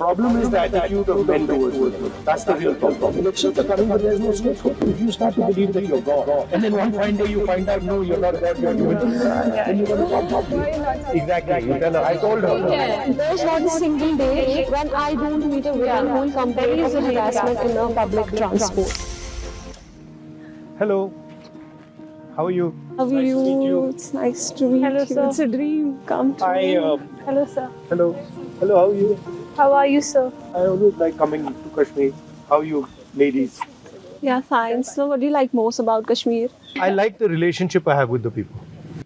problem is the attitude of men towards women. That's the real problem. Elections are coming, but there's no scope. If you start to believe that you're God, and then one fine day you find out, no, you're not God, you're human. Then you're going to talk properly. Exactly. You tell her, I told her. There's not a single day when I don't meet a woman who will complain of harassment in a public transport. Hello. How are you? How are you? It's nice to meet you. Sir. It's a dream come true. Hello, sir. Hello. Hello, how are you? How are you, sir? I always like coming to Kashmir. How are you, ladies? Yeah, fine. So what do you like most about Kashmir? I like the relationship I have with the people.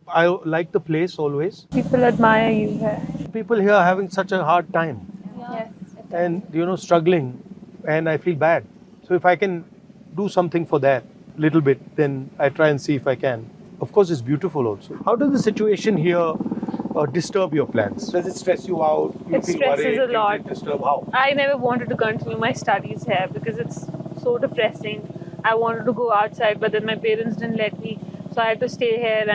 I like the place always. People admire you here. People here are having such a hard time Yes. and, struggling, and I feel bad. So if I can do something for that little bit, then I try and see if I can. Of course, it's beautiful also. How does the situation here disturb your plans? Does it stress you out? You It feel stresses worried? a lot. Does it disturb? How? I never wanted to continue my studies here because it's so depressing. I wanted to go outside, but then my parents didn't let me, so I had to stay here.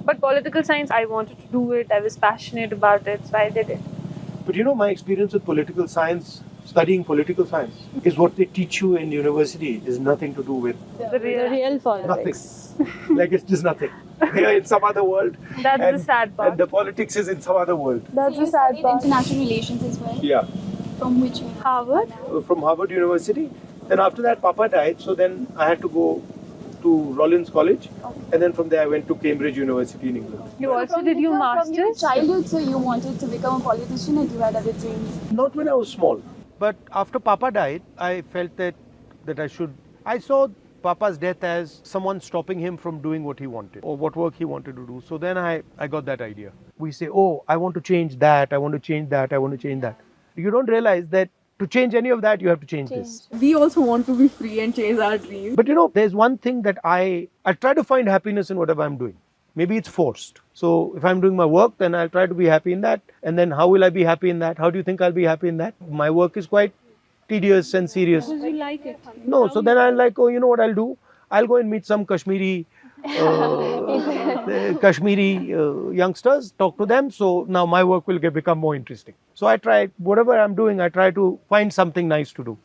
But political science, I wanted to do it. I was passionate about it, so I did it. But my experience with political science, studying political science, is what they teach you in university is nothing to do with The Real politics. nothing. Like it's just nothing. They are in some other world. That's the sad part. And the politics is in some other world. That's So the you sad studied part. international relations as well? Yeah. From which university? Harvard? From Harvard University. Then after that, Papa died. So then I had to go to Rollins College. And then from there, I went to Cambridge University in England. You also did your From your masters? childhood, so you wanted to become a politician and you had other dreams? Not when I was small. But after Papa died, I felt that I should. I saw Papa's death as someone stopping him from doing what he wanted or what work he wanted to do. So then I got that idea. We say, oh, I want to change that, I want to change that, I want to change that. You don't realize that to change any of that, you have to change this. We also want to be free and chase our dreams. But there's one thing that I try to find happiness in whatever I'm doing. Maybe it's forced. So if I'm doing my work, then I'll try to be happy in that. And then how will I be happy in that? How do you think I'll be happy in that? My work is quite tedious and serious. Because you like it. No, so then I'm like, oh, you know what I'll do? I'll go and meet some Kashmiri youngsters, talk to them. So now my work will become more interesting. So I try, whatever I'm doing, I try to find something nice to do.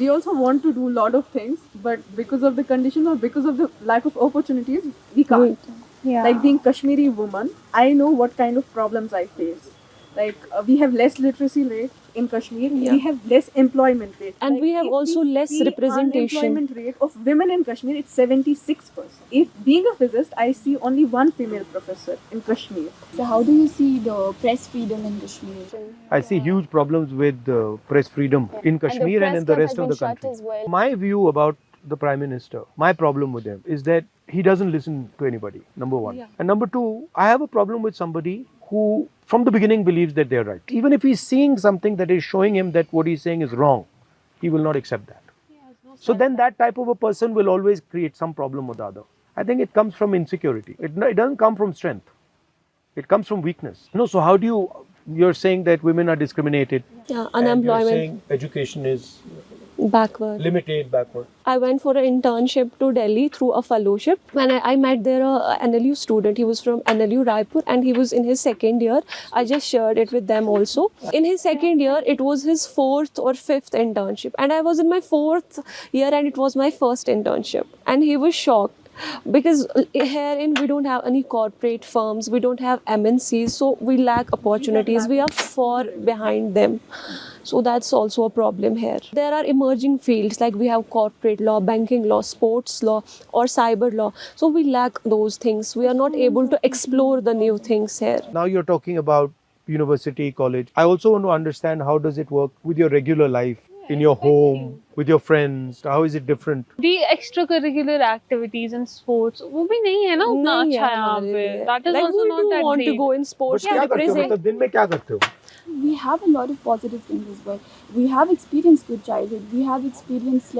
We also want to do a lot of things, but because of the condition or because of the lack of opportunities, we can't. Yeah. Like being Kashmiri woman, I know what kind of problems I face. Like we have less literacy rate in Kashmir. Yeah. We have less employment rate. And we have if also less see representation. Unemployment rate of women in Kashmir, it's 76%. If being a physicist, I see only one female professor in Kashmir. So how do you see the press freedom in Kashmir? I see huge problems with press freedom in Kashmir and in the rest of the country. My view about the Prime Minister, my problem with him is that he doesn't listen to anybody, number one. Yeah. And number two, I have a problem with somebody who from the beginning believes that they're right. Even if he's seeing something that is showing him that what he's saying is wrong, he will not accept that. So then that type of a person will always create some problem with the other. I think it comes from insecurity. It doesn't come from strength. It comes from weakness. So how do you're saying that women are discriminated. Yeah, and unemployment. you're saying education is Backward. limited, backward. I went for an internship to Delhi through a fellowship. When I met there a NLU student, he was from NLU Raipur and he was in his second year. I just shared it with them also. In his second year, it was his 4th or 5th internship. And I was in my 4th year and it was my first internship. And he was shocked. Because herein we don't have any corporate firms, we don't have MNCs, so we lack opportunities, we are far behind them. So that's also a problem here. There are emerging fields like we have corporate law, banking law, sports law or cyber law. So we lack those things. We are not able to explore the new things here. Now you're talking about university, college. I also want to understand how does it work with your regular life, in your home, with your friends. How is it different? The extracurricular activities and sports वो भी नहीं है ना उतना नहीं अच्छा है यहाँ हमारे पे. लिए. That is Like also we not do that want great. to go in sports But to क्या करते हो? represent. मतलब दिन में क्या करते हो? We have a lot of positive things as well. We have experienced good childhood. We have experienced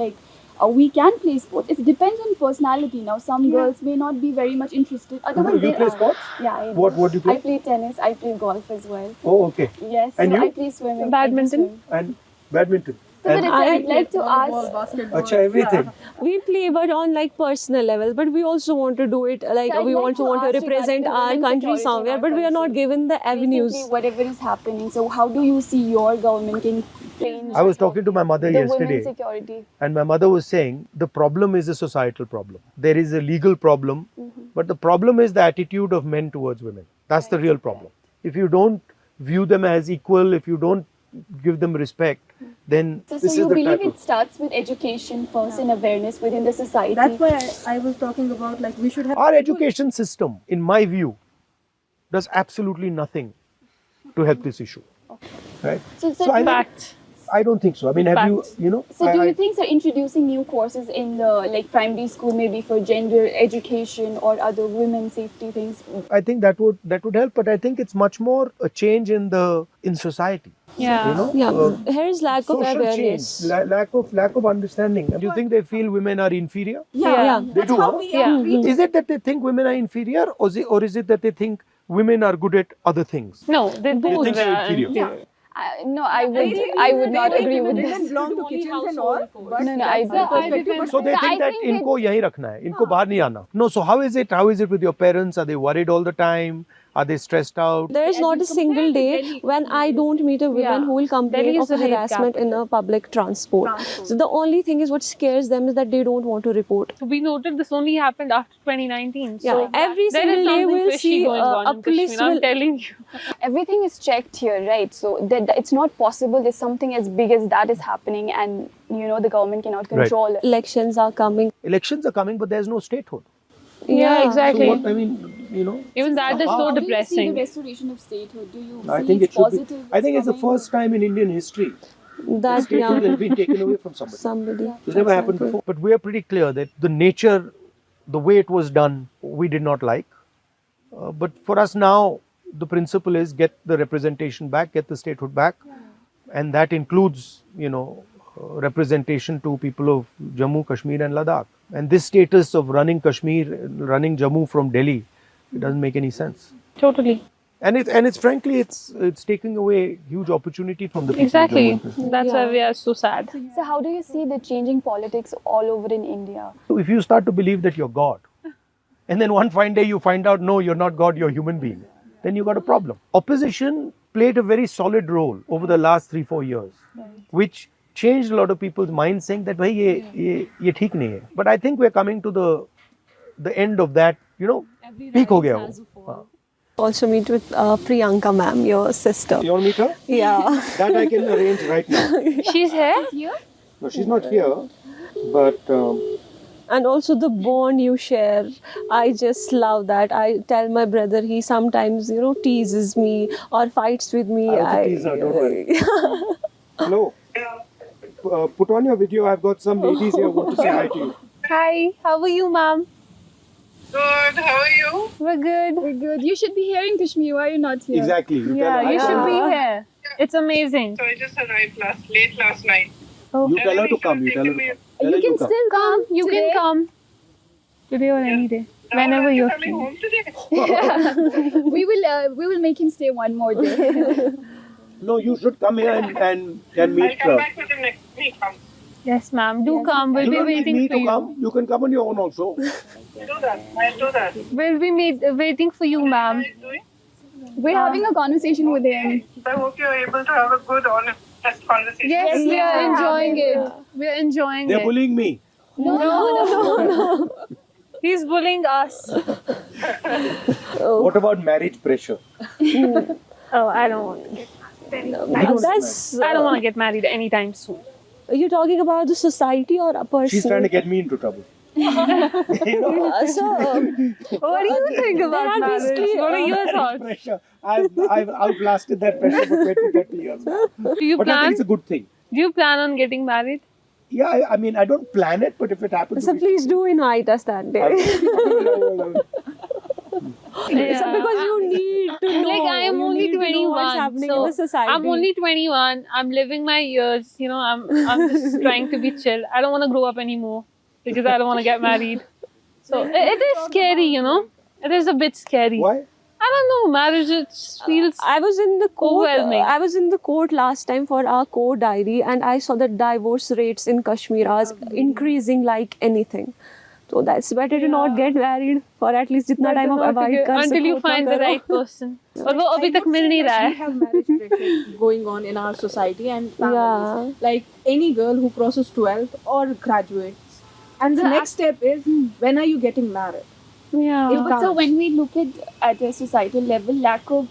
we can play sport. It depends on personality. Now, some girls may not be very much interested. Otherwise, You they play are. sports? Yeah, I do. What do you play? I play tennis. I play golf as well. Oh, okay. Yes. And so you? I play swimming. Badminton? I do swim. And badminton. So And- I'd like to Volleyball, ask. basketball. Acha, everything. We play, but on like personal level. But we also want to do it like So I'd we like also to want to ask represent regarding the our women's country security in somewhere. our But we are not country. given the avenues. Recently, whatever is happening. So how do you see your government can change? I was talking to my mother the yesterday, women's security. and my mother was saying the problem is a societal problem. There is a legal problem, but the problem is the attitude of men towards women. That's the real problem. If you don't view them as equal, if you don't give them respect, then So this you is the believe type it starts with education first and awareness within the society. That's why I was talking about like we should have. Our education system, in my view, does absolutely nothing to help this issue. Right? So I think- Fact. I don't think so. I mean, have you, you know? So do I- you think they're introducing new courses in the like primary school, maybe for gender education or other women safety things? I think that would help, but I think it's much more a change in society. Yeah. You know, Yeah, here is lack of social awareness. change, lack of understanding. Do you think they feel women are inferior? Yeah. They do, huh? Yeah. Is it that they think women are inferior, or is it that they think women are good at other things? No, they You both think they're are inferior? inferior. No, I would not agree with They this. don't belong to kitchens and all. But No, that's I the don't. perspective. But So they So think I that think इनको यहीं रखना है, इनको बाहर नहीं आना. No, so how is it? How is it with your parents? Are they worried all the time? Are they stressed out? There is not a single day when I don't meet a woman Yeah. who will complain Delhi is of the rape harassment in a public transport. So the only thing is what scares them is that they don't want to report. We noted this only happened after 2019. Yeah, So every there single is day something we'll fishy see going on a in police Kashmir. I'm will. telling you. Everything is checked here, right? So that it's not possible there's something as big as that is happening and the government cannot control it. Elections are coming. Elections are coming, but there's no statehood. Yeah, So exactly. what I mean, you know, Even that is how so How do you see the depressing. restoration of statehood? Do you I see think it it's should be. positive? I think it's the coming? first time in Indian history That statehood yeah, has been taken away from somebody. somebody. It's never happened before. But we are pretty clear that the nature, the way it was done, we did not like. But for us now, the principle is get the representation back, get the statehood back, and that includes, representation to people of Jammu, Kashmir, and Ladakh. And this status of running Kashmir, running Jammu from Delhi, it doesn't make any sense. Totally. And it's frankly, it's taking away huge opportunity from the people. of Exactly. Jammu and Kashmir. That's why Yeah. we are so sad. So how do you see the changing politics all over in India? So if you start to believe that you're God, and then one fine day you find out, no, you're not God, you're a human being, then you got a problem. Opposition played a very solid role over the last 3-4 years, which changed a lot of people's minds, saying that, "Bhai, ye theek nahi hai." But I think we're coming to the end of that, peak ho gaya wo. Also meet with Priyanka ma'am, your sister. You want to meet her? Yeah. That I can arrange right now. She's here? No, she's not here, but And also the bond you share, I just love that. I tell my brother, he sometimes, teases me or fights with me. I also tease her, don't worry. Hello. Put on your video. I've got some ladies here who want to say hi to you. Hi, how are you, ma'am? Good, how are you? We're good. We're good. You should be here in Kashmir. Why are you not here? Exactly. You Yeah, tell her you hi. should be here. It's amazing. So I just arrived late last night. You tell her to come. You tell her to come. Tell her You can come. still come. You today. can come. Today or any day. Whenever you're coming free. home today. We will make him stay one more day. No, you should come here and I'll meet come her. back with him next week. Yes, ma'am. Do come. We'll You be don't need waiting me for to you. come. You can come on your own also. Do that. I'll do that. We'll be waiting for you, ma'am. What are you doing? We're having a conversation with him. I hope you're able to have a good, honest conversation. Yes, we are Yeah. enjoying it. We are enjoying They're it. bullying me. No. He's bullying us. What about marriage pressure? Oh, I don't want to get That's. I don't want to get married anytime soon. You're talking about the society or a person? She's trying to get me into trouble. You know? What do you think about are marriage? basically, What are your Marriage thoughts? pressure. I've outlasted that pressure for 20-30 years now. Do you But I plan? think it's a good thing. Do you plan on getting married? Yeah, I mean, I don't plan it, but if it happens, So please do invite us that day. Yeah. So because you need to know. Like I am you only need to know what's 21, happening so in the society. I'm only 21. I'm living my years. I'm just trying to be chill. I don't want to grow up anymore because I don't want to get married. So it is scary, It is a bit scary. Why? I don't don't know. Marriage it feels. I was in the court. Overwhelming. I was in the court last time for our court diary, and I saw the divorce rates in Kashmir are increasing like anything. So that's better to not get married for at least जितना time आप avoid कर until you सको उतना find the करो. right person. और वो अभी I तक would मिल say नहीं that रहा we है. have marriage pressure going on in our society and families. Yeah. Like any girl who crosses 12th or graduates, and the next step is when are you getting married? Yeah. But so when we look at a societal level, lack of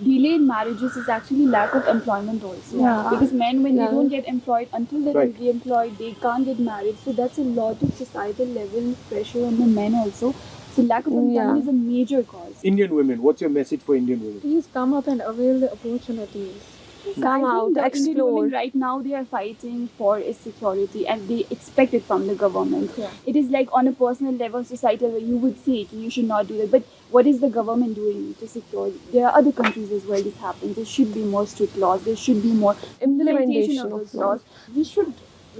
delay in marriages is actually lack of employment also. Yeah. Because men, when Yeah. they don't get employed, until they're Right. re-employed, they can't get married. So that's a lot of societal level pressure on the men also. So lack of employment is a major cause. Indian women, what's your message for Indian women? Please come up and avail the opportunities. Come I think out, the Indian explore. women right now, they are fighting for is security and they expect it from the government. Yeah. It is like on a personal level, societal where you would say it, you should not do that. But what is the government doing to secure? There are other countries as well this happens. There should be more strict laws. There should be more implementation of those laws. We should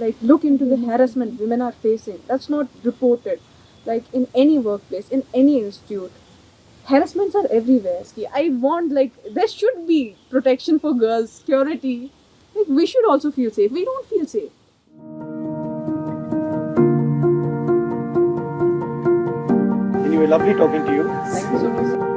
like look into the harassment women are facing. That's not reported. Like in any workplace, in any institute. Harassments are everywhere. Ski. I want like there should be protection for girls, security. Like we should also feel safe. We don't feel safe. Anyway, lovely talking to you. Thank you so much.